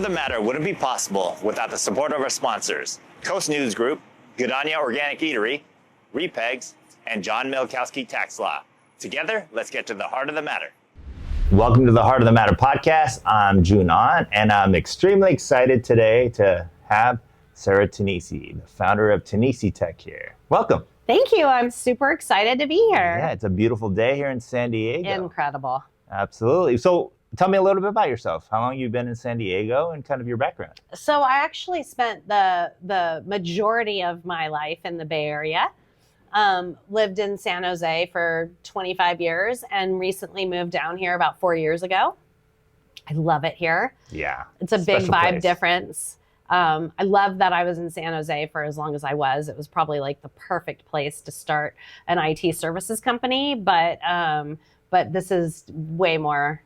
of the Matter wouldn't be possible without the support of our sponsors, Coast News Group, Godania Organic Eatery, Repegs, and John Milkowski Tax Law. Together, let's get to the heart of the matter. Welcome to the Heart of the Matter podcast. I'm Jun An, and I'm extremely excited today to have Sarah Tenisi, the founder of TenisiTech here. Welcome. Thank you. I'm super excited to be here. Yeah, it's a beautiful day here in San Diego. Incredible. Absolutely. So tell me a little bit about yourself. How long you've been in San Diego and kind of your background? So I actually spent the majority of my life in the Bay Area. Lived in San Jose for 25 years and recently moved down here about 4 years ago. I love it here. Yeah. It's a big vibe place. difference. I love that I was in San Jose for as long as I was. It was probably like the perfect place to start an IT services company, but this is way more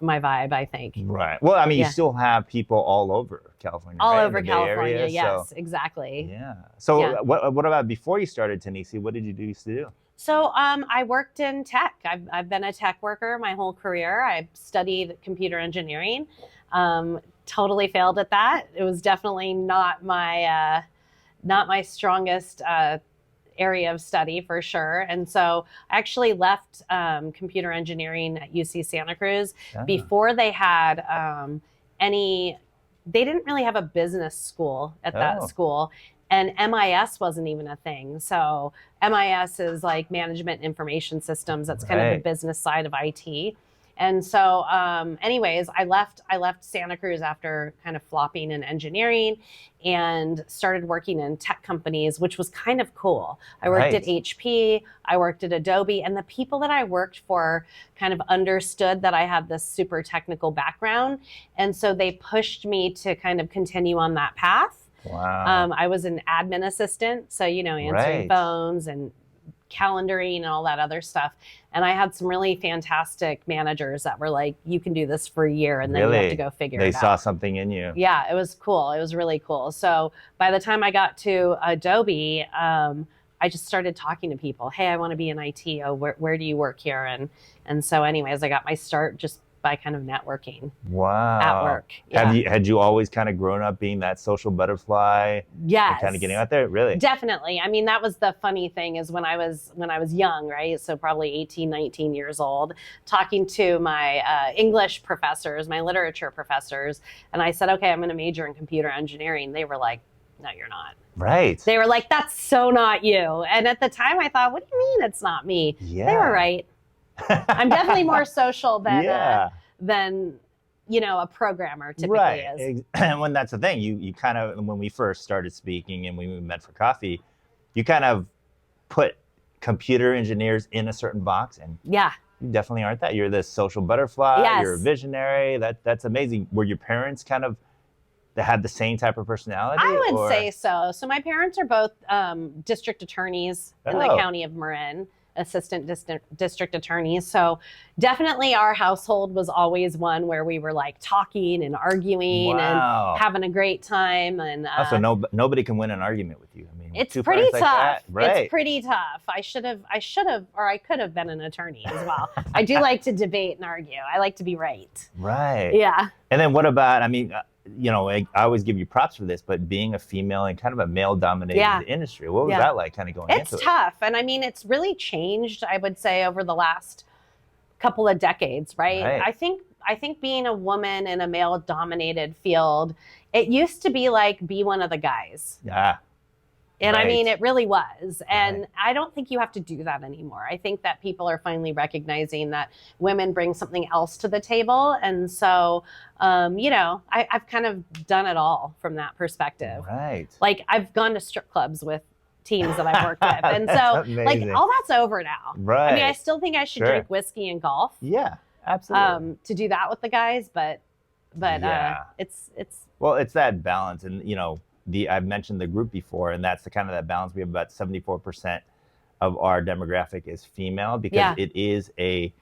my vibe, I think. Right. Well, I mean, you still have people all over California. All right? over California, area, yes, so, exactly. Yeah. So what about before you started Tenisi? What did you used to do? So I worked in tech. I've been a tech worker my whole career. I studied computer engineering. Totally failed at that. It was definitely not my strongest area of study for sure. And so I actually left computer engineering at UC Santa Cruz before they had they didn't really have a business school at that school. And MIS wasn't even a thing. So MIS is like management information systems. That's kind of the business side of IT. And so anyways, I left Santa Cruz after kind of flopping in engineering and started working in tech companies, which was kind of cool. I worked at HP, I worked at Adobe, and the people that I worked for kind of understood that I had this super technical background. And so they pushed me to kind of continue on that path. Wow. I was an admin assistant, so, answering phones and calendaring and all that other stuff. And I had some really fantastic managers that were like, you can do this for a year and then you have to go figure it out. They saw something in you. Yeah, it was cool. It was really cool. So by the time I got to Adobe, I just started talking to people. Hey, I want to be in IT. Oh, where do you work here? And so anyways, I got my start just by kind of networking. Wow. At work. Yeah. Had you always kind of grown up being that social butterfly? Yes. And kind of getting out there? Really? Definitely. I mean, that was the funny thing is when I was young, right? So probably 18, 19 years old, talking to my English professors, my literature professors, and I said, okay, I'm going to major in computer engineering. They were like, no, you're not. Right. They were like, that's so not you. And at the time I thought, what do you mean it's not me? Yeah. They were right. I'm definitely more social than a programmer typically is. And when that's the thing, you kind of, when we first started speaking and we met for coffee, you kind of put computer engineers in a certain box, and you definitely aren't that. You're this social butterfly. Yes. You're a visionary. That's amazing. Were your parents kind of had the same type of personality? I would say so. So my parents are both district attorneys in the county of Marin, assistant district attorneys. So definitely our household was always one where we were like talking and arguing and having a great time. And so nobody can win an argument with you. I mean, it's pretty tough. Like right. It's pretty tough. I should have, or I could have been an attorney as well. I do like to debate and argue. I like to be right. Right. Yeah. And then what about, I mean, I always give you props for this, but being a female in kind of a male-dominated industry, what was that like kind of going into it? It's tough. And I mean, it's really changed, I would say, over the last couple of decades, right? I think being a woman in a male-dominated field, it used to be like, be one of the guys. Yeah. And I mean, it really was. And I don't think you have to do that anymore. I think that people are finally recognizing that women bring something else to the table. And so, I've kind of done it all from that perspective. Right. Like I've gone to strip clubs with teams that I've worked with. And so like all that's over now. Right. I mean, I still think I should drink whiskey and golf. Yeah, absolutely. To do that with the guys, but it's well, it's that balance. And, I've mentioned the group before, and that's the kind of that balance. We have about 74% of our demographic is female because it is a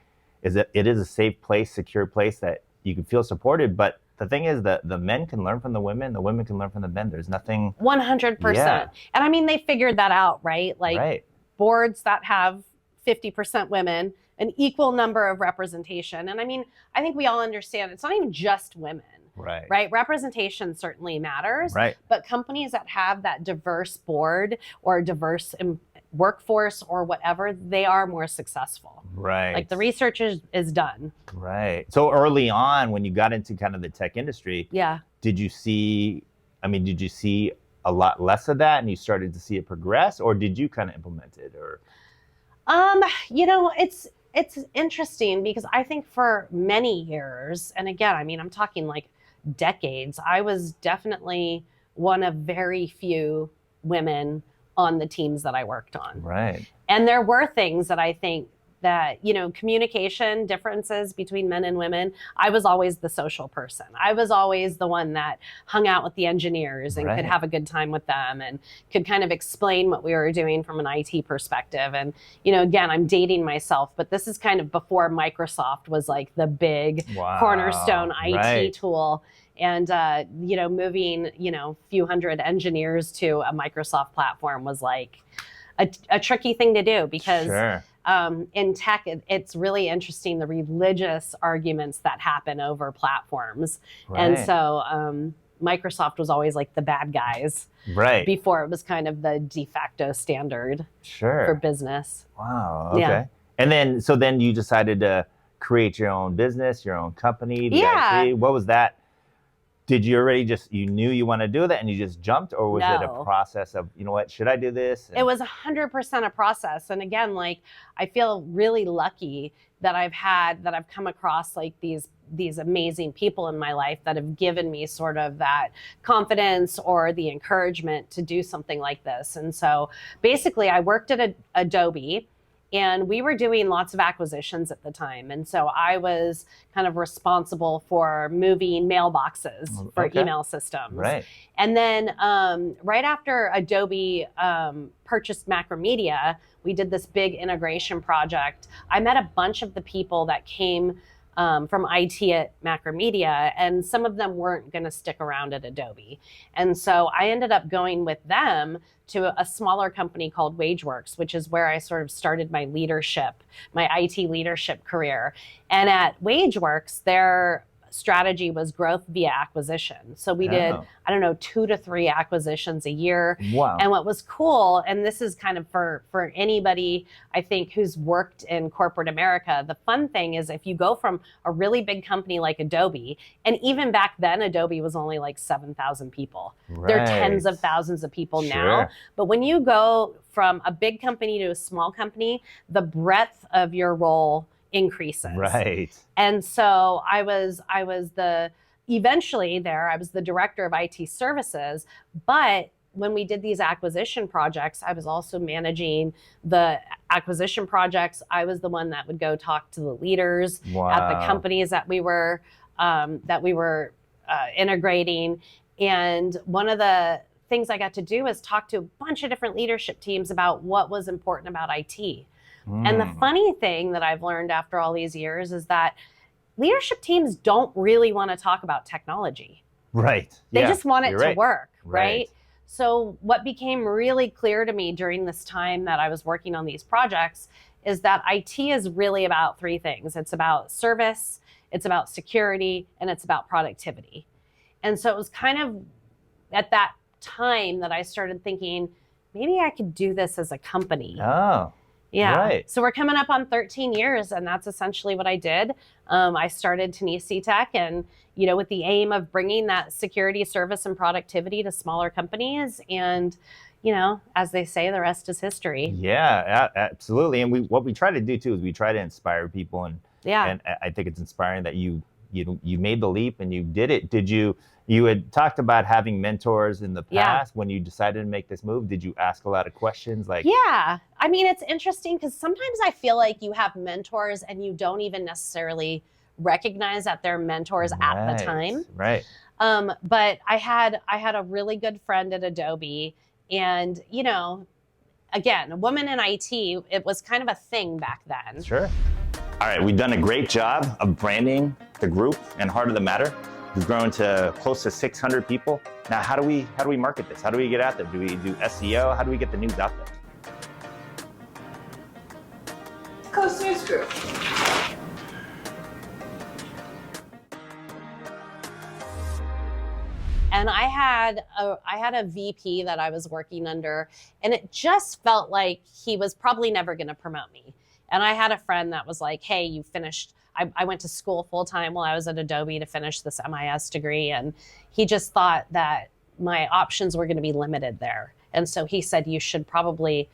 safe place, secure place that you can feel supported. But the thing is that the men can learn from the women can learn from the men. There's nothing. 100%. Yeah. And I mean, they figured that out, right? Like boards that have 50% women, an equal number of representation. And I mean, I think we all understand it's not even just women. Right. Right? Representation certainly matters. Right. But companies that have that diverse board or diverse workforce or whatever, they are more successful. Right. Like the research is done. Right. So early on, when you got into kind of the tech industry, Yeah. did you see a lot less of that and you started to see it progress, or did you kind of implement it? Or It's interesting because I think for many years, and again, I mean, I'm talking like decades, I was definitely one of very few women on the teams that I worked on. Right. And there were things that I think that, communication differences between men and women. I was always the social person. I was always the one that hung out with the engineers and could have a good time with them and could kind of explain what we were doing from an IT perspective. And, again, I'm dating myself, but this is kind of before Microsoft was like the big cornerstone IT tool. And, moving, few hundred engineers to a Microsoft platform was like a tricky thing to do because in tech, it's really interesting, the religious arguments that happen over platforms. And so Microsoft was always like the bad guys before it was kind of the de facto standard for business. Wow. Okay. Yeah. And then you decided to create your own business, your own company. IT. What was that? Did you already you knew you want to do that and you just jumped, or was it a process of, should I do this? And it was 100% a process. And again, like, I feel really lucky that I've come across like these amazing people in my life that have given me sort of that confidence or the encouragement to do something like this. And so basically I worked at Adobe. And we were doing lots of acquisitions at the time. And so I was kind of responsible for moving mailboxes for email systems. Right. And then right after Adobe purchased Macromedia, we did this big integration project. I met a bunch of the people that came from IT at Macromedia, and some of them weren't going to stick around at Adobe. And so I ended up going with them to a smaller company called WageWorks, which is where I sort of started my IT leadership career. And at WageWorks, their strategy was growth via acquisition. So we did, 2 to 3 acquisitions a year. Wow. And what was cool, and this is kind of for anybody, I think, who's worked in corporate America, the fun thing is if you go from a really big company like Adobe, and even back then, Adobe was only like 7,000 people. There are tens of thousands of people now. But when you go from a big company to a small company, the breadth of your role increases. Right. And so I was eventually I was the director of IT services, but when we did these acquisition projects, I was also managing the acquisition projects. I was the one that would go talk to the leaders at the companies that we were integrating. And one of the things I got to do was talk to a bunch of different leadership teams about what was important about IT. And the funny thing that I've learned after all these years is that leadership teams don't really want to talk about technology. Right. They just want it to work, right? So what became really clear to me during this time that I was working on these projects is that IT is really about 3 things. It's about service, it's about security, and it's about productivity. And so it was kind of at that time that I started thinking, maybe I could do this as a company. Oh. Yeah. Right. So we're coming up on 13 years, and that's essentially what I did. I started TenisiTech, and with the aim of bringing that security, service, and productivity to smaller companies. And as they say, the rest is history. Yeah, absolutely. And what we try to do too is we try to inspire people, and I think it's inspiring that you made the leap and you did it. Did you had talked about having mentors in the past. When you decided to make this move, did you ask a lot of questions? Yeah. I mean, it's interesting because sometimes I feel like you have mentors and you don't even necessarily recognize that they're mentors at the time. Right. But I had a really good friend at Adobe, and again, a woman in IT, it was kind of a thing back then. Sure. All right, we've done a great job of branding the group and Heart of the Matter. We've grown to close to 600 people. Now, how do we market this? How do we get out there? Do we do SEO? How do we get the news out there? Coast News Group. And I had a VP that I was working under, and it just felt like he was probably never going to promote me. And I had a friend that was like, hey, you finished, I went to school full time while I was at Adobe to finish this MIS degree. And he just thought that my options were going to be limited there. And so he said, you should probably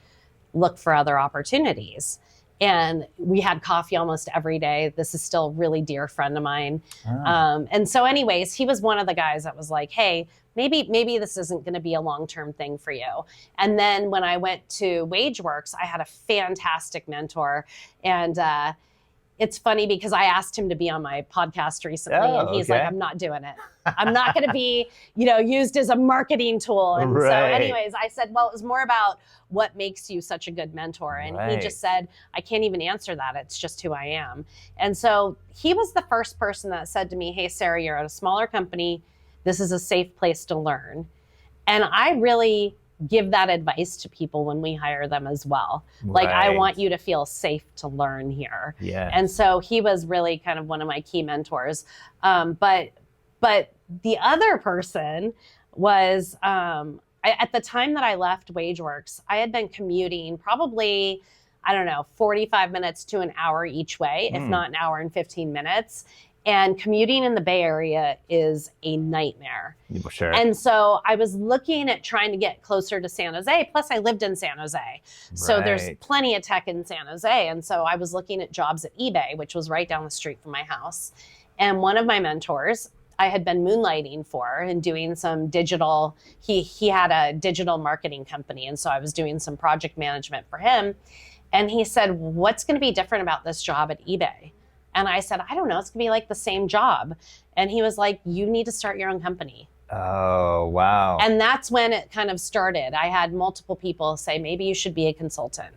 look for other opportunities. And we had coffee almost every day. This is still a really dear friend of mine. And so anyways, he was one of the guys that was like, hey, maybe this isn't going to be a long-term thing for you. And then when I went to WageWorks, I had a fantastic mentor. And it's funny because I asked him to be on my podcast recently, and he's like, I'm not doing it. I'm not going to be, used as a marketing tool. And so anyways, I said, well, it was more about what makes you such a good mentor. And he just said, I can't even answer that. It's just who I am. And so he was the first person that said to me, hey, Sarah, you're at a smaller company. This is a safe place to learn. And I really give that advice to people when we hire them as well. Like, I want you to feel safe to learn here. And so he was really kind of one of my key mentors. But the other person was, at the time that I left WageWorks, I had been commuting probably, 45 minutes to an hour each way, if not an hour and 15 minutes. And commuting in the Bay Area is a nightmare. Sure. And so I was looking at trying to get closer to San Jose. Plus, I lived in San Jose. So there's plenty of tech in San Jose. And so I was looking at jobs at eBay, which was right down the street from my house. And one of my mentors, I had been moonlighting for and doing some digital, he had a digital marketing company. And so I was doing some project management for him. And he said, what's going to be different about this job at eBay? And I said, I don't know, it's gonna be like the same job. And he was like, you need to start your own company. Oh, wow. And that's when it kind of started. I had multiple people say, maybe you should be a consultant.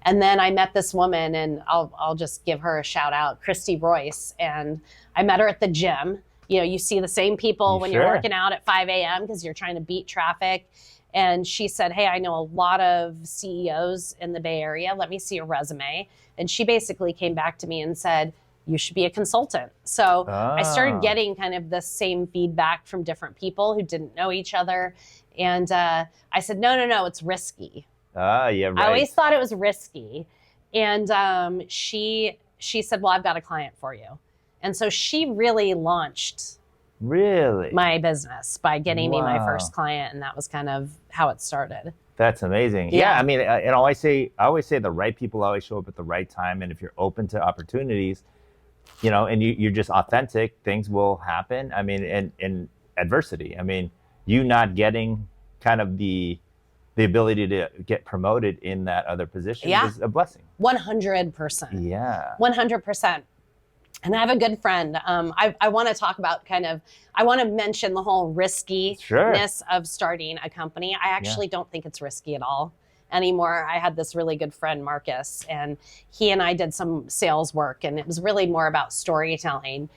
And then I met this woman, and I'll just give her a shout out, Christy Royce. And I met her at the gym. You see the same people when you're working out at 5 a.m. because you're trying to beat traffic. And she said, hey, I know a lot of CEOs in the Bay Area. Let me see your resume. And she basically came back to me and said, you should be a consultant. So I started getting kind of the same feedback from different people who didn't know each other. And I said, no, it's risky. I always thought it was risky. And she said, well, I've got a client for you. And so she really launched my business by getting me my first client. And that was kind of how it started. That's amazing. Yeah. I mean, I always say the right people always show up at the right time. And if you're open to opportunities, and you're just authentic, things will happen. I mean, and adversity. I mean, you not getting kind of the ability to get promoted in that other position is a blessing. 100%. Yeah. 100%. And I have a good friend. I want to talk about I want to mention the whole riskiness of starting a company. I actually don't think it's risky at all anymore. I had this really good friend, Marcus, and he and I did some sales work, and it was really more about storytelling.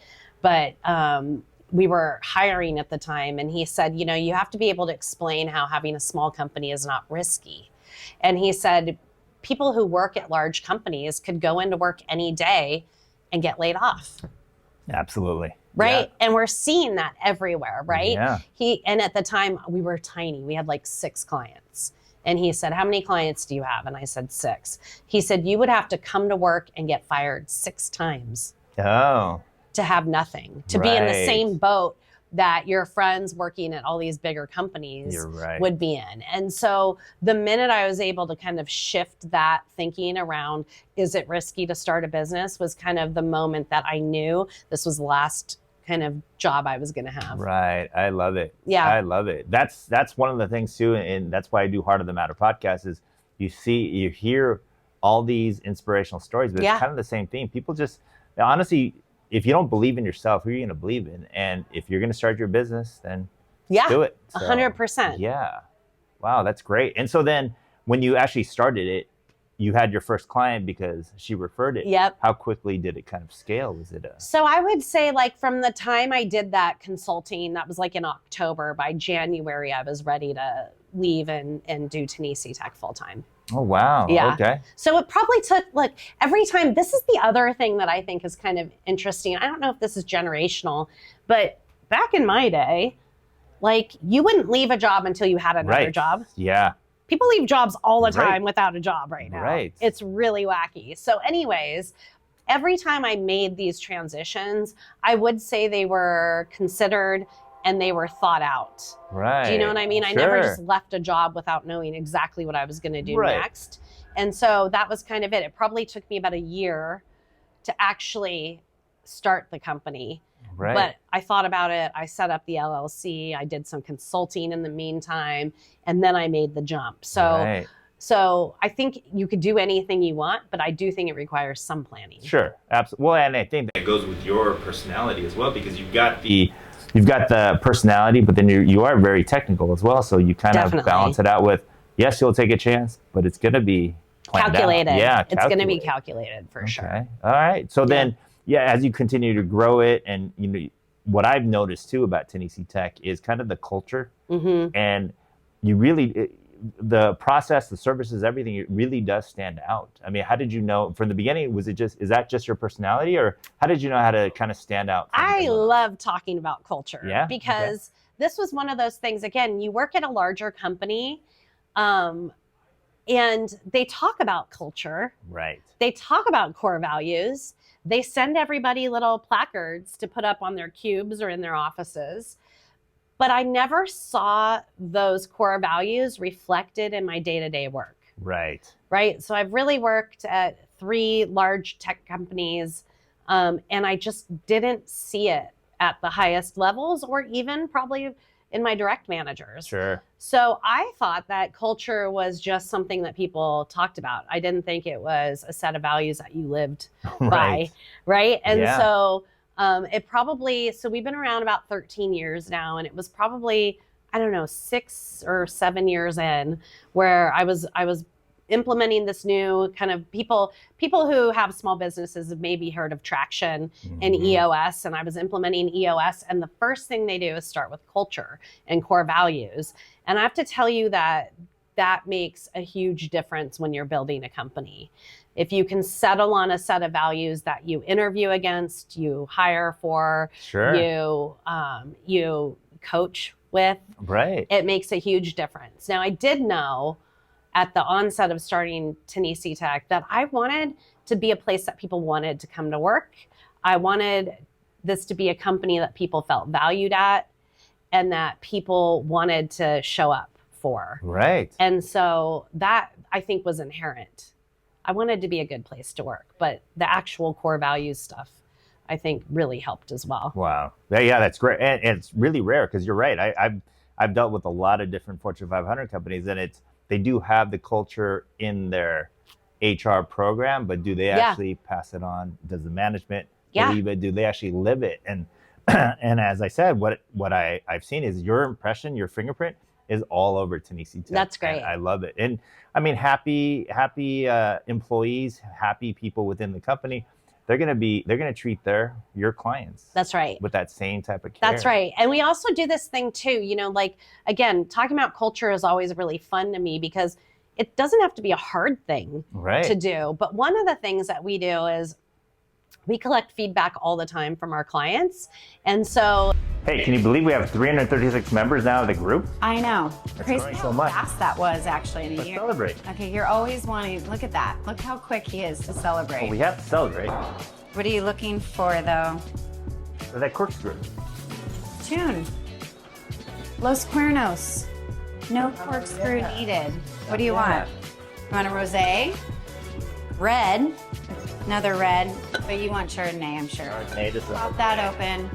But we were hiring at the time, and he said, you have to be able to explain how having a small company is not risky. And he said, people who work at large companies could go into work any day and get laid off. Absolutely. Right? Yeah. And we're seeing that everywhere, right? Yeah. And at the time, we were tiny. We had like 6 clients. And he said, how many clients do you have? And I said, 6. He said, you would have to come to work and get fired 6 times to have nothing, to be in the same boat that your friends working at all these bigger companies would be in. And so the minute I was able to kind of shift that thinking around, is it risky to start a business, was kind of the moment that I knew this was the last kind of job I was going to have. Right. I love it. Yeah. I love it. That's one of the things too. And that's why I do Heart of the Matter podcast is you hear all these inspirational stories, but it's kind of the same thing. People just, honestly, if you don't believe in yourself, who are you going to believe in? And if you're going to start your business, then do it. So, 100%. Yeah. Wow. That's great. And so then when you actually started it, you had your first client because she referred it. Yep. How quickly did it kind of scale? Was it So I would say like from the time I did that consulting, that was like in October, by January, I was ready to leave and do TenisiTech full time. Oh, wow. Yeah. Okay. So it probably took every time. This is the other thing that I think is kind of interesting. I don't know if this is generational, but back in my day, Like, you wouldn't leave a job until you had another job. Yeah. People leave jobs all the time without a job right now. Right. It's really wacky. So anyways, every time I made these transitions, I would say they were considered and they were thought out. Right. Do you know what I mean? I never just left a job without knowing exactly what I was going to do next. And so that was kind of it. It probably took me about a year to actually start the company. Right. But I thought about it. I set up the LLC. I did some consulting in the meantime, and then I made the jump. So, so I think you could do anything you want, but I do think it requires some planning. Sure, absolutely. Well, and I think that goes with your personality as well, because you've got the personality, but then you are very technical as well. So you kind of balance it out with, yes, you'll take a chance, but it's going to be calculated. Out. Yeah, it's going to be calculated for sure. All right. So then. Yeah, as you continue to grow it, and you know what I've noticed too about TenisiTech is kind of the culture, and you really the process, the services, everything. It really does stand out. I mean, how did you know from the beginning? Is that just your personality, or how did you know how to kind of stand out? I love talking about culture because this was one of those things. Again, you work at a larger company. And they talk about culture. Right. They talk about core values. They send everybody little placards to put up on their cubes or in their offices. But I never saw those core values reflected in my day-to-day work. Right. Right. So I've really worked at 3 large tech companies, and I just didn't see it at the highest levels or even probably in my direct managers. Sure. So I thought that culture was just something that people talked about. I didn't think it was a set of values that you lived by, right? And so it probably, so we've been around about 13 years now, and it was probably, I don't know, 6 or 7 years in where I was implementing this new kind of people who have small businesses have maybe heard of Traction and EOS, and I was implementing EOS, and the first thing they do is start with culture and core values. And I have to tell you that makes a huge difference when you're building a company. If you can settle on a set of values that you interview against, you hire for, you coach with, it makes a huge difference. Now, I did know at the onset of starting TenisiTech that I wanted to be a place that people wanted to come to work. I wanted this to be a company that people felt valued at and that people wanted to show up for. Right. And so that, I think, was inherent. I wanted to be a good place to work, but the actual core values stuff, I think, really helped as well. Wow. Yeah, that's great. And it's really rare because you're right. I've dealt with a lot of different Fortune 500 companies, and they do have the culture in their HR program, but do they actually pass it on? Does the management believe it? Do they actually live it? And and as I said, what I've seen is your impression, your fingerprint is all over TenisiTech. That's great. And I love it. And I mean, happy employees, happy people within the company. They're gonna treat your clients. That's right. With that same type of care. That's right. And we also do this thing too, you know, like, again, talking about culture is always really fun to me because it doesn't have to be a hard thing to do. But one of the things that we do is we collect feedback all the time from our clients. And so, hey, can you believe we have 336 members now of the group? I know. That's Crazy growing how so much. fast that was actually in a Let's year. celebrate. Okay, you're always wanting, look at that. Look how quick he is to celebrate. Well, we have to celebrate. What are you looking for though? That corkscrew. Tune. Los Cuernos. No corkscrew needed. What do you want? You want a rosé? Red. Another red. But you want Chardonnay, I'm sure. Chardonnay, just Pop that open.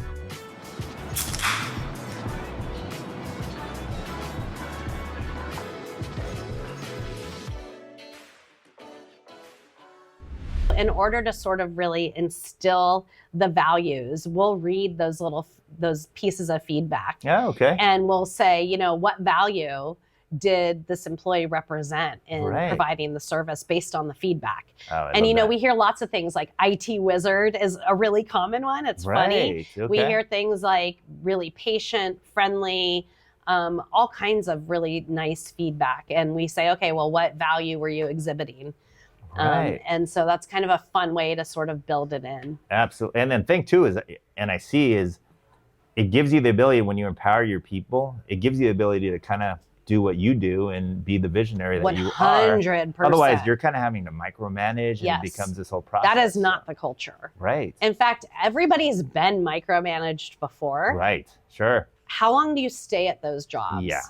in order to sort of really instill the values, we'll read those pieces of feedback. Yeah, okay. And we'll say, you know, what value did this employee represent in providing the service based on the feedback? And, you know, we hear lots of things like IT wizard is a really common one. It's funny. Okay. We hear things like really patient, friendly, all kinds of really nice feedback. And we say, okay, well, what value were you exhibiting? And so that's kind of a fun way to sort of build it in. Absolutely. And then thing too is, and I see is it gives you the ability, when you empower your people, it gives you the ability to kind of do what you do and be the visionary that you are. 100%. Otherwise, you're kind of having to micromanage, and Yes. it becomes this whole process. That is not the culture. Right. In fact, everybody's been micromanaged before. Right. Sure. How long do you stay at those jobs? Yeah.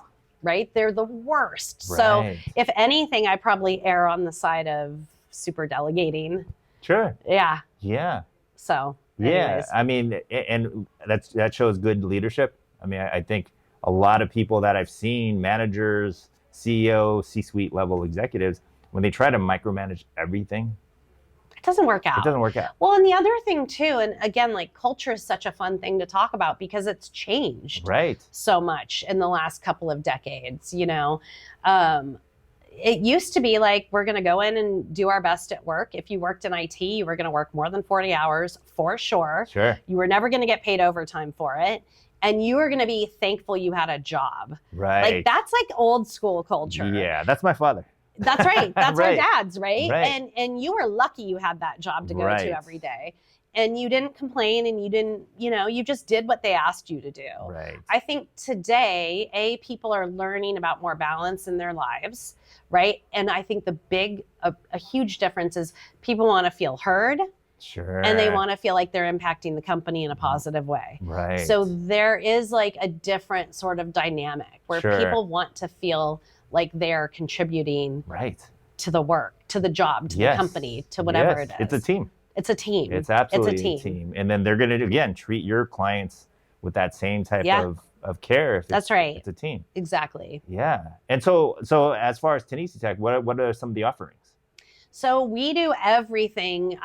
Right? They're the worst. Right. So if anything, I probably err on the side of super delegating. Sure. Yeah. Yeah. So Yeah. anyways. I mean, and that shows good leadership. I mean, I think a lot of people that I've seen, managers, CEO, C-suite level executives, when they try to micromanage everything, It doesn't work out. it doesn't work out. Well, and the other thing too, and again, like culture is such a fun thing to talk about because it's changed Right. so much in the last couple of decades. It used to be like, we're going to go in and do our best at work. If you worked in IT, you were going to work more than 40 hours for sure. Sure. You were never going to get paid overtime for it. And you were going to be thankful you had a job. Right. Like that's like old school culture. Yeah. That's my father. That's right. That's Right. our dads, right? Right. And you were lucky you had that job to go Right. to every day. And you didn't complain and you didn't, you just did what they asked you to do. Right. I think today, people are learning about more balance in their lives, right? And I think a huge difference is people want to feel heard Sure. and they want to feel like they're impacting the company in a positive way. Right. So there is like a different sort of dynamic where Sure. people want to feel like they're contributing Right. to the work, to the job, to Yes. the company, to whatever Yes. it is. It's a team. It's a team. It's absolutely it's a team. And then they're going to, again, treat your clients with that same type Yeah. of care. If That's right. It's a team. Exactly. Yeah. And so as far as TenisiTech, what are some of the offerings? So we do everything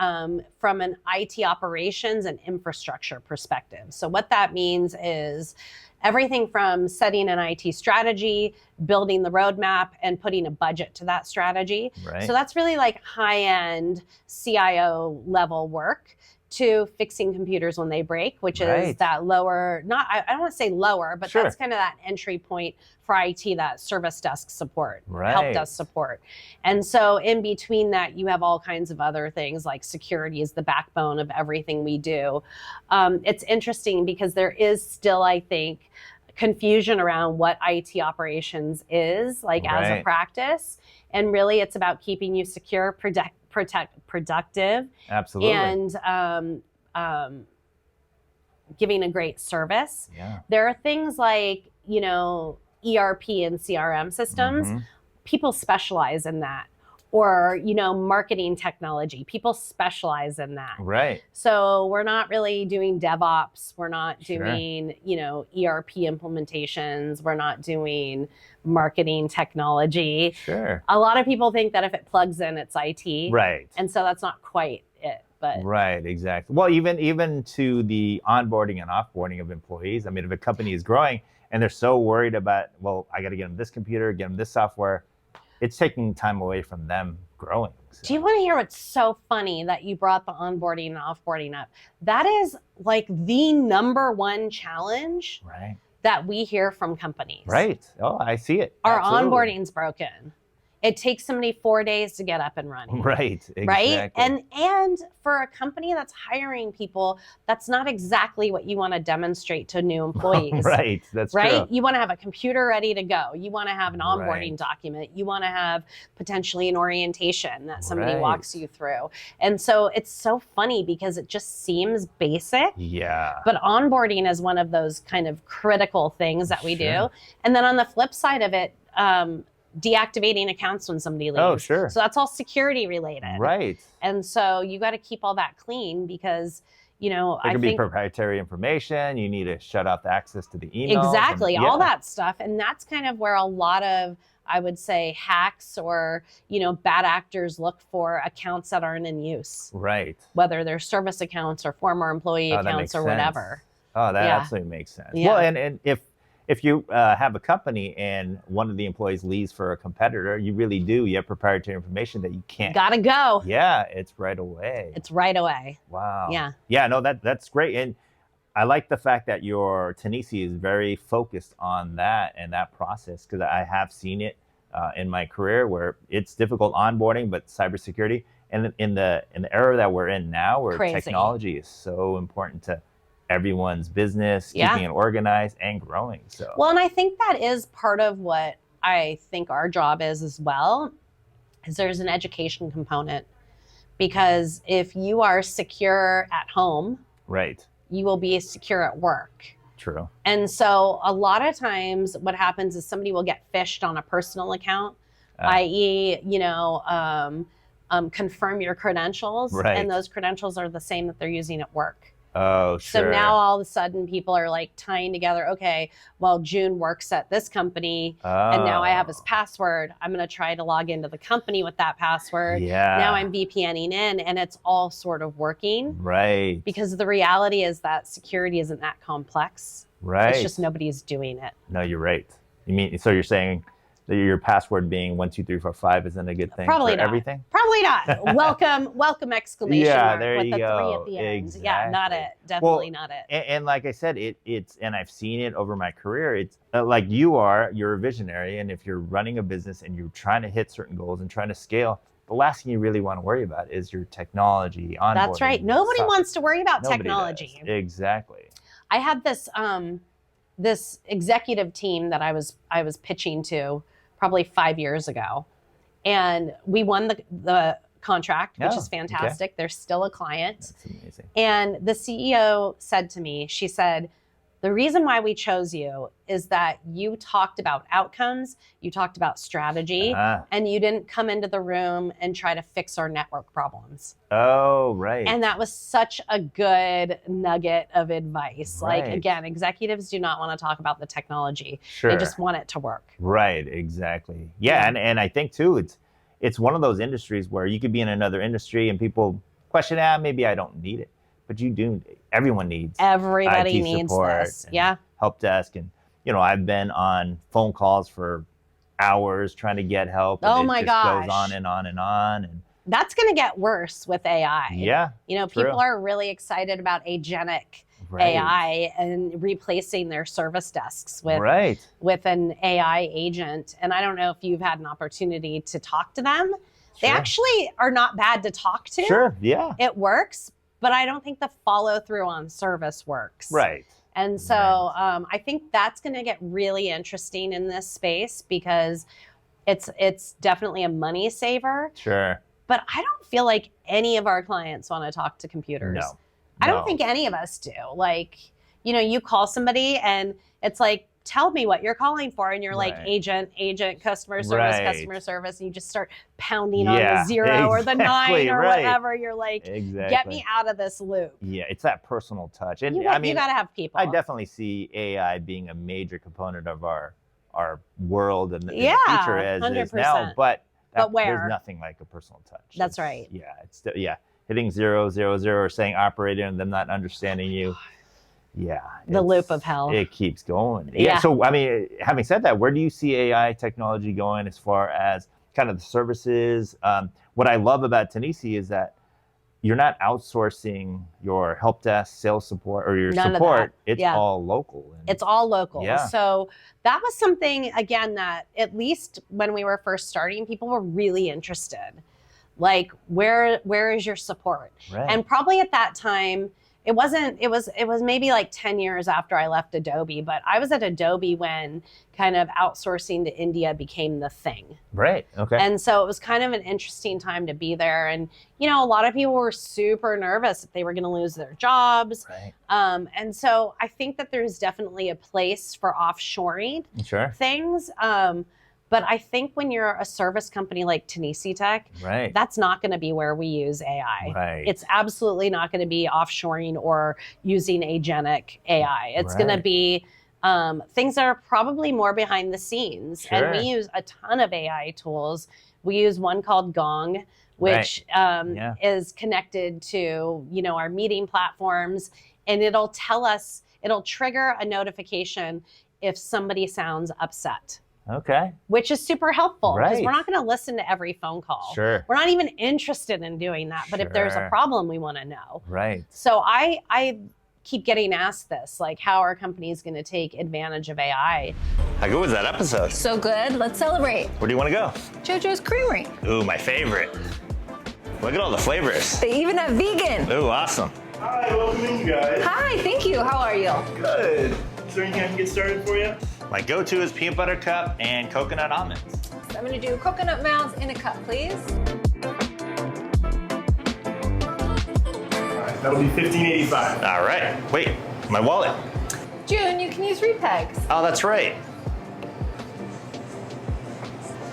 from an IT operations and infrastructure perspective. So what that means is everything from setting an IT strategy, building the roadmap, and putting a budget to that strategy. Right. So that's really like high-end CIO level work, to fixing computers when they break, which is Right. that lower, I don't want to say lower, but Sure. that's kind of that entry point for IT, that service desk support, Right. help desk support. And so in between that, you have all kinds of other things, like security is the backbone of everything we do. It's interesting because there is still, I think, confusion around what IT operations is, like as a Right. practice. And really it's about keeping you secure, productive, Absolutely. and giving a great service. Yeah. There are things like, ERP and CRM systems. Mhm. People specialize in that. Or, marketing technology. People specialize in that. Right. So we're not really doing DevOps. We're not Sure. doing, ERP implementations. We're not doing marketing technology. Sure. A lot of people think that if it plugs in, it's IT. Right. And so that's not quite it. But Right, exactly. Well, even to the onboarding and offboarding of employees. I mean, if a company is growing and they're so worried about, well, I got to get them this computer, get them this software, it's taking time away from them growing. So. do you want to hear what's so funny that you brought the onboarding and offboarding up? That is like the number one challenge Right. that we hear from companies. Right. Oh, I see it. Our Absolutely. onboarding's broken. It takes somebody 4 days to get up and running. Right. Exactly. Right? And for a company that's hiring people, that's not exactly what you want to demonstrate to new employees. Right. That's Right? true. You want to have a computer ready to go. You want to have an onboarding Right. document. You want to have potentially an orientation that somebody Right. walks you through. And so it's so funny because it just seems basic. Yeah. But onboarding is one of those kind of critical things that we Sure. do. And then on the flip side of it, deactivating accounts when somebody leaves. Oh, sure. So that's all security related. Right. And so you got to keep all that clean because, There I could be think proprietary information. You need to shut off the access to the emails. exactly and- all yeah. that stuff. And that's kind of where a lot of, I would say, hacks or, bad actors look for accounts that aren't in use, Right. whether they're service accounts or former employee Oh, that accounts makes or sense. whatever. Oh, that Yeah. absolutely makes sense. Yeah. Well, and if you have a company and one of the employees leaves for a competitor, you really do. You have proprietary information that you can't. Gotta go. Yeah, it's right away. It's right away. Wow. Yeah. Yeah, no, that's great. And I like the fact that your Tenisi is very focused on that and that process, because I have seen it in my career where it's difficult onboarding, but cybersecurity. And in the era that we're in now, where Crazy. technology is so important to everyone's business, keeping it organized and growing. So well, and I think that is part of what I think our job is as well, is there's an education component. Because if you are secure at home, right, you will be secure at work. True. And so a lot of times what happens is somebody will get phished on a personal account, i.e., confirm your credentials. Right. And those credentials are the same that they're using at work. Oh, sure. So now all of a sudden people are like tying together, okay, well, June works at this company and now I have his password. I'm going to try to log into the company with that password. Yeah. Now I'm VPNing in and it's all sort of working. Right. Because the reality is that security isn't that complex. Right. It's just nobody's doing it. No, you're right. You mean, so you're saying that your password being 1, 2, 3, 4, 5 isn't a good thing Probably for not. everything? Probably not. Welcome exclamation mark there with you the 3 go. at the end. Exactly. Yeah, not it. Definitely not it. And like I said, it's, and I've seen it over my career. It's like you're a visionary. And if you're running a business and you're trying to hit certain goals and trying to scale, the last thing you really want to worry about is your technology, onboarding. That's right. Nobody stuff. wants to worry about Nobody technology. does. Exactly. I had this executive team that I was pitching to probably 5 years ago, and we won the contract, which is fantastic. Okay. They're still a client. That's amazing. And the CEO said to me, she said, the reason why we chose you is that you talked about outcomes, you talked about strategy, and you didn't come into the room and try to fix our network problems. Oh, right. And that was such a good nugget of advice. Right. Like, again, executives do not want to talk about the technology. Sure. They just want it to work. Right, exactly. Yeah, and I think too, it's one of those industries where you could be in another industry and people question, maybe I don't need it. But you do. Everyone needs. Everybody IT needs support this. and Yeah. help desk, and I've been on phone calls for hours trying to get help. And Oh my it just gosh. goes on and on and on. And That's going to get worse with AI. yeah, People true. are really excited about agentic Right. AI and replacing their service desks with Right. with an AI agent. And I don't know if you've had an opportunity to talk to them. They Sure. actually are not bad to talk to. Sure. Yeah. It works, but I don't think the follow through on service works. Right. And so I think that's going to get really interesting in this space because it's definitely a money saver. Sure. But I don't feel like any of our clients want to talk to computers. No. I don't think any of us do. Like, you call somebody and it's like, tell me what you're calling for. And you're like, Right. agent, customer service, Right. customer service. And you just start pounding on the 0 or the 9 or right. whatever. You're like, Exactly. get me out of this loop. Yeah, it's that personal touch. And You got to have people. I definitely see AI being a major component of our world and the Yeah, future as it is now. 100%. But where? there's nothing like a personal touch. That's right. Yeah, hitting 0, 0, 0 or saying operator and them not understanding you. Yeah, The loop of hell. It keeps going. Yeah. So having said that, where do you see AI technology going as far as kind of the services? What I love about Tenisi is that you're not outsourcing your help desk, sales support, or your None of support. that. It's Yeah. all local. It's all local. Yeah. So that was something, again, that at least when we were first starting, people were really interested. Like, where is your support? Right. And probably at that time, it was maybe like 10 years after I left Adobe, but I was at Adobe when kind of outsourcing to India became the thing. Right. Okay. And so it was kind of an interesting time to be there. And, a lot of people were super nervous that they were going to lose their jobs. Right. And so I think that there's definitely a place for offshoring Sure. things. But I think when you're a service company like TenisiTech, Right. that's not going to be where we use AI. Right. It's absolutely not going to be offshoring or using agentic AI. It's going to Right. be things that are probably more behind the scenes. Sure. And we use a ton of AI tools. We use one called Gong, which is connected to, our meeting platforms. And it'll trigger a notification if somebody sounds upset. Okay. Which is super helpful because Right. we're not going to listen to every phone call. Sure. We're not even interested in doing that. But if there's a Sure. problem, we want to know. Right. So I keep getting asked this, like, how are companies going to take advantage of AI? How good was that episode? So good. Let's celebrate. Where do you want to go? JoJo's Creamery. Ooh, my favorite. Look at all the flavors. They even have vegan. Ooh, awesome. Hi, welcome in, you guys. Hi, thank you. How are you? Good. Is there anything I can get started for you? My go-to is peanut butter cup and coconut almonds. So I'm going to do coconut mounds in a cup, please. All right, that'll be $15.85. All right. Wait, my wallet. June, you can use repegs. Oh, that's right.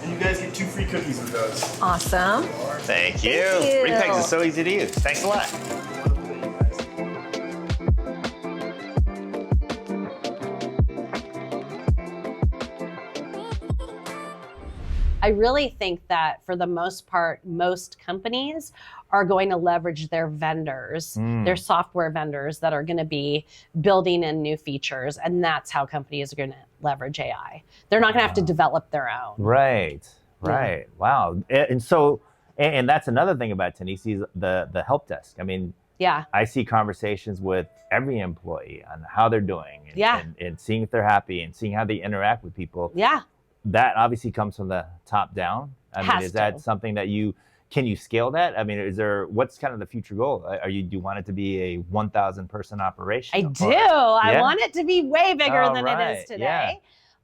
And you guys get 2 free cookies with those. Awesome. Thank you. Thank you. Repegs is so easy to use. Thanks a lot. I really think that for the most part, most companies are going to leverage their vendors, their software vendors that are going to be building in new features. And that's how companies are going to leverage AI. They're not going to have to develop their own. Right. Wow. And so, and that's another thing about Tenisi, the help desk. I mean, Yeah. I see conversations with every employee on how they're doing and seeing if they're happy and seeing how they interact with people. Yeah. That obviously comes from the top down. I mean, is that to. something that can you scale that? I mean, what's kind of the future goal? Do you want it to be a 1,000 person operation? I do. I Yeah? want it to be way bigger Oh, than it right. is today. Yeah.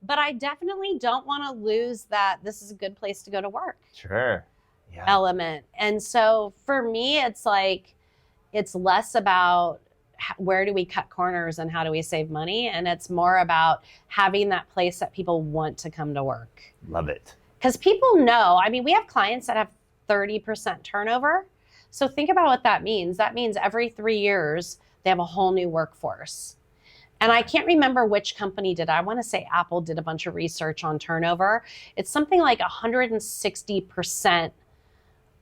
But I definitely don't want to lose that this is a good place to go to work Sure. Yeah. element. And so for me, it's like, it's less about where do we cut corners and how do we save money? And it's more about having that place that people want to come to work. Love it. Because people know, I mean, we have clients that have 30% turnover. So think about what that means. That means every 3 years, they have a whole new workforce. And I can't remember which company did. I want to say Apple did a bunch of research on turnover. It's something like 160%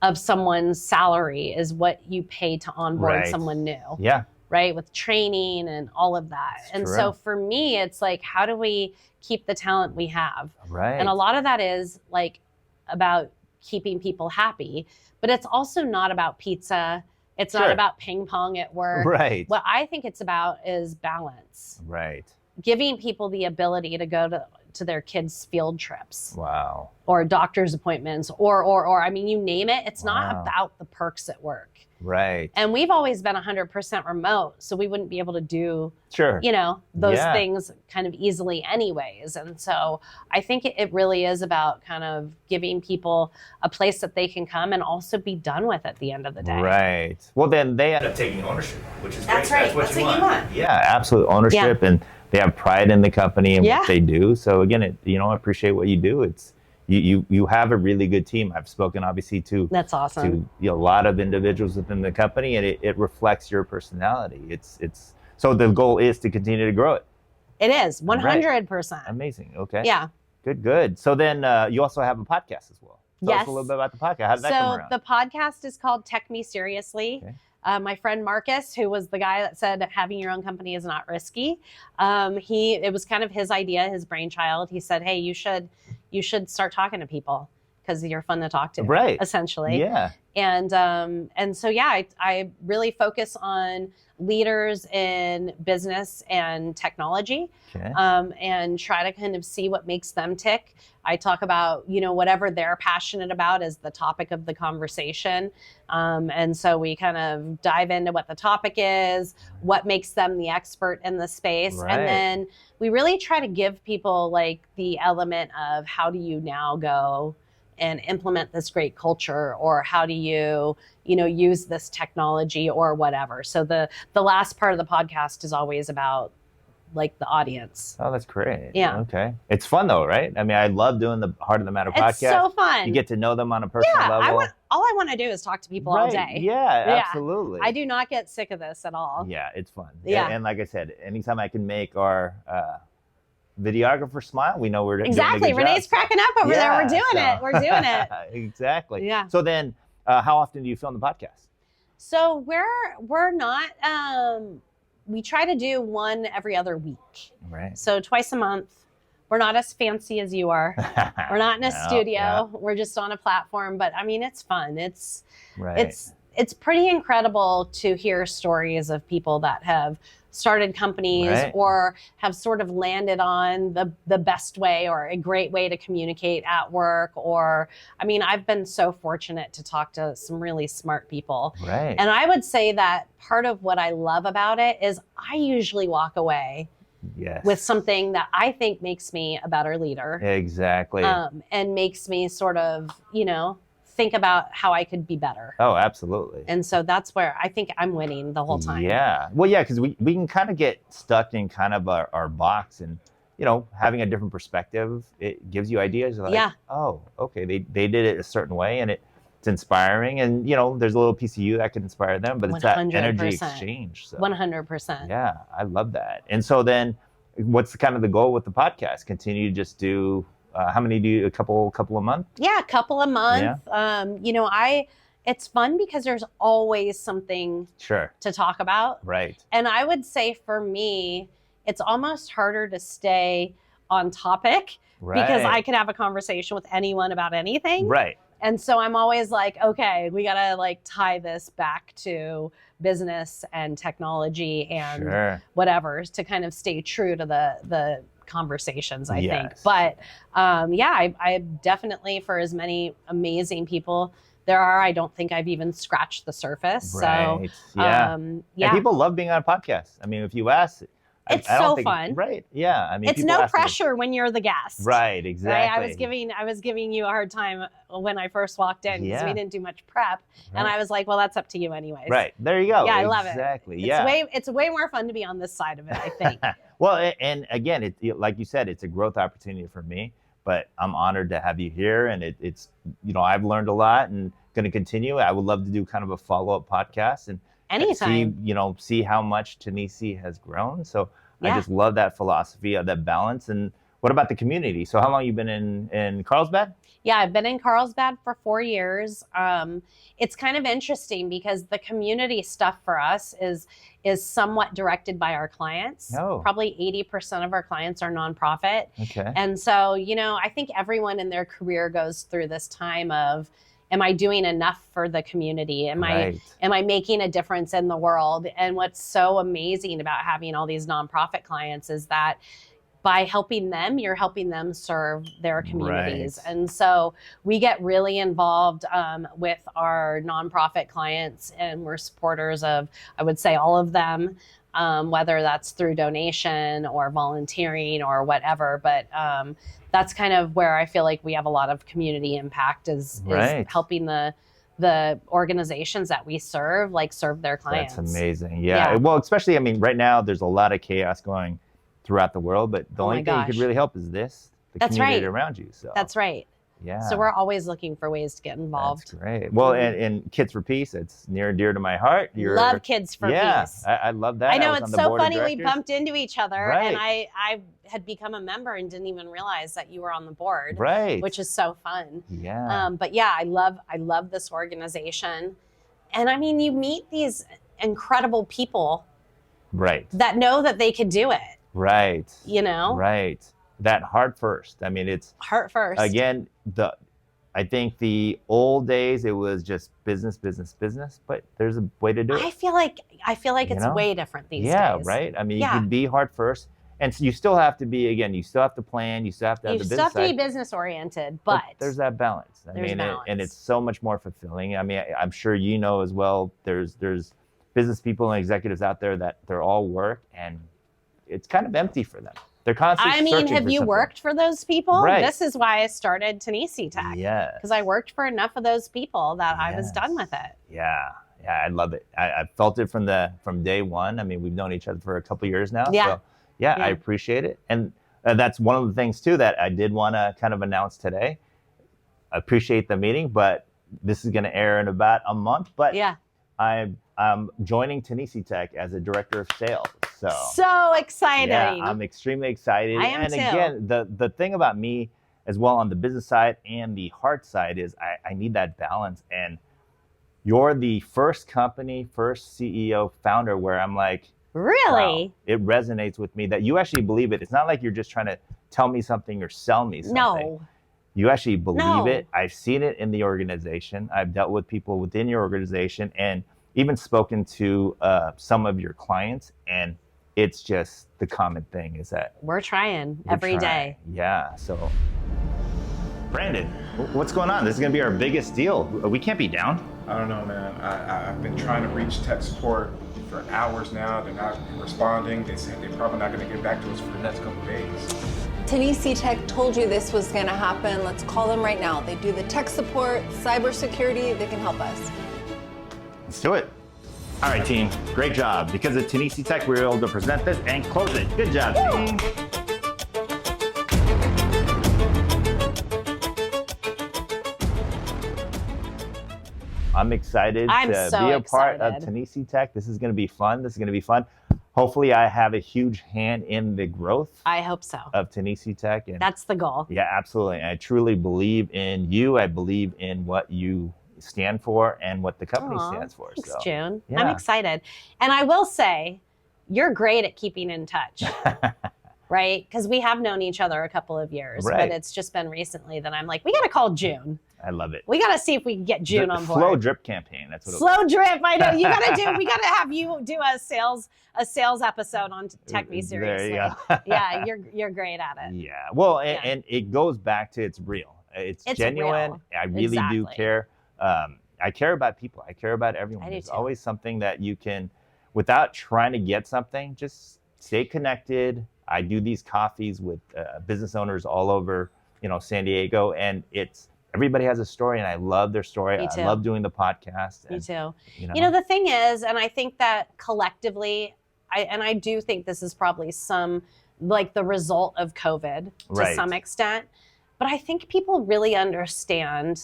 of someone's salary is what you pay to onboard Right. someone new. Yeah. Right, with training and all of that. That's and true. so for me, it's like, how do we keep the talent we have? Right. And a lot of that is like about keeping people happy, but it's also not about pizza. It's not Sure. about ping pong at work. Right. What I think it's about is balance, Right. giving people the ability to go to their kids' field trips Wow. or doctor's appointments or I mean, you name it. It's not Wow. about the perks at work. Right. And we've always been 100% remote, so we wouldn't be able to do, Sure. those Yeah. things kind of easily anyways. And so I think it really is about kind of giving people a place that they can come and also be done with at the end of the day. Right. Well, then they end up taking ownership, which is That's great. right. That's what you want. Yeah, absolute ownership, and they have pride in the company and Yeah. what they do. So again, I appreciate what you do. It's you have a really good team. I've spoken obviously to That's awesome. a lot of individuals within the company, and it reflects your personality. It's so the goal is to continue to grow it. It is 100%. Amazing. Okay. Yeah. Good. So then you also have a podcast as well. Tell us Yes. a little bit about the podcast. How did that come So around? the podcast is called Tech Me Seriously. Okay. My friend Marcus, who was the guy that said having your own company is not risky, it was kind of his idea, his brainchild. He said, "Hey, you should start talking to people because you're fun to talk to." Right. Essentially. Yeah. And so I really focus on leaders in business and technology, Okay. and try to kind of see what makes them tick. I talk about, whatever they're passionate about is the topic of the conversation. And so we kind of dive into what the topic is, what makes them the expert in the space. Right. And then we really try to give people like the element of how do you now go and implement this great culture, or how do you use this technology or whatever. So the last part of the podcast is always about like the audience. Oh, that's great. Yeah. Okay. It's fun though, right? I mean, I love doing the Heart of the Matter podcast. It's so fun. You get to know them on a personal yeah, level. all I want to do is talk to people all day. Yeah, absolutely. I do not get sick of this at all. Yeah, it's fun. Yeah. And like I said, anytime I can make our videographer smile, we know we're Exactly. doing a good Renee's job. cracking up over there. We're doing it. We're doing it. Exactly. Yeah. So then, how often do you film the podcast? So we're not. We try to do one every other week. Right. So twice a month. We're not as fancy as you are. We're not in a No, studio. yeah. We're just on a platform. But I mean, it's fun. Right. It's pretty incredible to hear stories of people that have started companies Right. or have sort of landed on the best way or a great way to communicate at work. Or, I mean, I've been so fortunate to talk to some really smart people. Right. And I would say that part of what I love about it is I usually walk away Yes. with something that I think makes me a better leader. Exactly. And makes me sort of, think about how I could be better. Oh, absolutely. And so that's where I think I'm winning the whole time. Yeah. Well, yeah, because we can kind of get stuck in kind of our box, and having a different perspective, it gives you ideas like, Yeah. oh, okay, they did it a certain way, and it's inspiring, and there's a little piece of you that could inspire them, but it's that energy 100%. exchange. So 100%. yeah, I love that. And so then, what's kind of the goal with the podcast? Continue to just do. How many do you? A couple a month? Yeah, a couple a month. It's fun because there's always something Sure. to talk about. Right. And I would say for me, it's almost harder to stay on topic because I could have a conversation with anyone about anything. Right. And so I'm always like, okay, we got to tie this back to business and technology and Sure. whatever to kind of stay true to the conversations, I think. Yes. But I definitely, for as many amazing people there are, I don't think I've even scratched the surface. Right. So, yeah. yeah. And people love being on podcasts. I mean, if you ask, It's I don't so think, fun. Right. Yeah. I mean, It's people no ask me- pressure when you're the guest. Right. Exactly. Right? I was giving you a hard time when I first walked in because Yeah. we didn't do much prep, and Right. I was like, "Well, that's up to you, anyways." Right. There you go. Yeah, I love it. Exactly. It's Yeah. it's way more fun to be on this side of it, I think. Well, and again, like you said, it's a growth opportunity for me. But I'm honored to have you here, and it's I've learned a lot, and going to continue. I would love to do kind of a follow-up podcast and Anytime. see how much Tenisi has grown. So I Yeah. just love that philosophy of that balance. And what about the community? So how long you been in Carlsbad? Yeah, I've been in Carlsbad for 4 years. It's kind of interesting because the community stuff for us is somewhat directed by our clients. Oh. Probably 80% of our clients are nonprofit. Okay. And so, I think everyone in their career goes through this time of, am I doing enough for the community? Am Right. I making a difference in the world? And what's so amazing about having all these nonprofit clients is that by helping them, you're helping them serve their communities. Right. And so we get really involved with our nonprofit clients, and we're supporters of, I would say, all of them, whether that's through donation or volunteering or whatever. But that's kind of where I feel like we have a lot of community impact is Right. helping the organizations that we serve, serve their clients. That's amazing. Yeah. Yeah. Well, especially, I mean, right now there's a lot of chaos going throughout the world, but the Oh only my thing you could gosh. really help is the That's community right. around you. So That's right. yeah. So we're always looking for ways to get involved. That's great. Well, and Kids for Peace, it's near and dear to my heart. Love Kids for Peace. I love that. I know, was it's on the so board of funny we directors. bumped into each other, Right. and I had become a member and didn't even realize that you were on the board, Right. which is so fun. Yeah. But yeah, I love this organization, and I mean, you meet these incredible people Right. that know that they could do it. Right. Right. That heart first. I mean, it's Heart first. again I think the old days it was just business, but there's a way to do it. I feel like it's know? way different these Yeah, days. right. I mean, Yeah. you can be heart first, and so you still have to be. Again, you still have to plan. You still have to have You the still business have to be side, business oriented, but there's that balance. I There's mean, and balance. it's so much more fulfilling. I mean, I'm sure you know as well. There's business people and executives out there that they're all work, and it's kind of empty for them. They're constantly. I mean, searching have for you something. worked for those people? Right. This is why I started TenisiTech. Yeah. Because I worked for enough of those people that I was done with it. Yeah, I love it. I felt it from day one. I mean, we've known each other for a couple of years now. Yeah. So, yeah, I Yeah. appreciate it. And that's one of the things, too, that I did want to kind of announce today. I appreciate the meeting, but this is going to air in about a month. But Yeah. I'm joining TenisiTech as a director of sales. So exciting. Yeah, I'm extremely excited. I am and too. again, the thing about me as well on the business side and the heart side is I need that balance. And you're the first CEO, founder where I'm like, Really? wow, it resonates with me that you actually believe it. It's not like you're just trying to tell me something or sell me something. No. You actually believe No. it. I've seen it in the organization. I've dealt with people within your organization and even spoken to some of your clients, and it's just the common thing is that We're trying we're every trying. day. Yeah. So, Brandon, what's going on? This is going to be our biggest deal. We can't be down. I don't know, man. I've been trying to reach tech support for hours now. They're not responding. They said they're probably not going to get back to us for the next couple of days. TenisiTech told you this was going to happen. Let's call them right now. They do the tech support, cybersecurity. They can help us. Let's do it. All right, team. Great job. Because of TenisiTech, we were able to present this and close it. Good job, team. I'm excited I'm to so be a part of excited. TenisiTech. This is going to be fun. Hopefully, I have a huge hand in the growth I hope so. of TenisiTech. And That's the goal. yeah, absolutely. And I truly believe in you. I believe in what you stand for and what the company Aw, stands for. Thanks, So, June. yeah. I'm excited. And I will say, you're great at keeping in touch, right? Because we have known each other a couple of years, Right. but it's just been recently that I'm like, we got to call June. I love it. We got to see if we can get June The on board. Flow drip campaign. That's what Slow drip. I know. You got to do, we got to have you do a sales episode on Tech Me Seriously. There you go. Yeah, you're great at it. Yeah. Well, Yeah. and it goes back to it's real. It's genuine. real. I really do Exactly. care. I care about people. I care about everyone. I do There's too. always something that you can, without trying to get something, just stay connected. I do these coffees with business owners all over, San Diego, and everybody has a story, and I love their story. Me too. I love doing the podcast. Me And, too. you know, The thing is, and I think that collectively, I do think this is probably the result of COVID to Right. some extent, but I think people really understand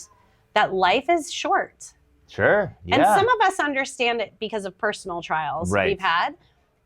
that life is short. sure. Yeah. And some of us understand it because of personal trials Right. we've had.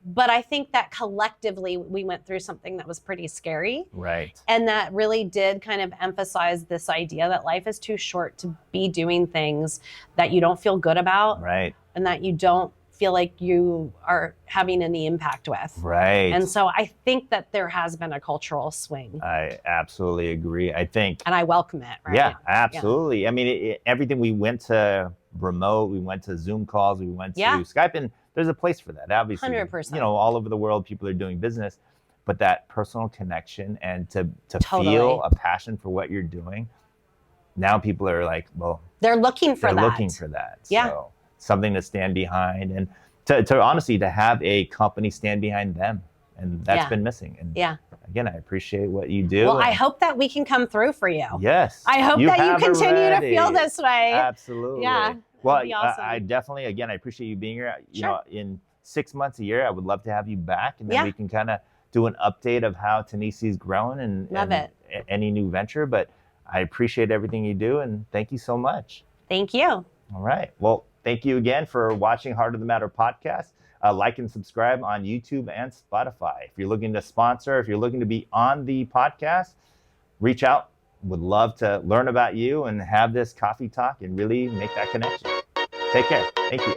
But I think that collectively we went through something that was pretty scary. Right. And that really did kind of emphasize this idea that life is too short to be doing things that you don't feel good about Right. and that you don't feel like you are having any impact with. Right. And so I think that there has been a cultural swing, I absolutely agree. I think. and I welcome it. Right Yeah, now. absolutely. I mean, everything we went to remote, we went to Zoom calls, we went to Yeah. Skype, and there's a place for that. Obviously, 100%. All over the world, people are doing business, but that personal connection and to Totally. feel a passion for what you're doing. Now people are like, well, They're looking for they're that. looking for that. Yeah. So something to stand behind, and to honestly to have a company stand behind them, and that's Yeah. been missing. And Yeah. again, I appreciate what you do. Well, I and- hope that we can come through for you. Yes. I hope that have you continue already. to feel this way. Absolutely. Yeah, Well, that'd be awesome. I definitely, again, I appreciate you being here. Sure. In 6 months, a year, I would love to have you back, and then Yeah. we can kind of do an update of how Tenisi's growing and, Love and any new venture. But I appreciate everything you do, and thank you so much. Thank you. All right. Well, thank you again for watching Heart of the Matter podcast. Like and subscribe on YouTube and Spotify. If you're looking to sponsor, if you're looking to be on the podcast, reach out. Would love to learn about you and have this coffee talk and really make that connection. Take care. Thank you.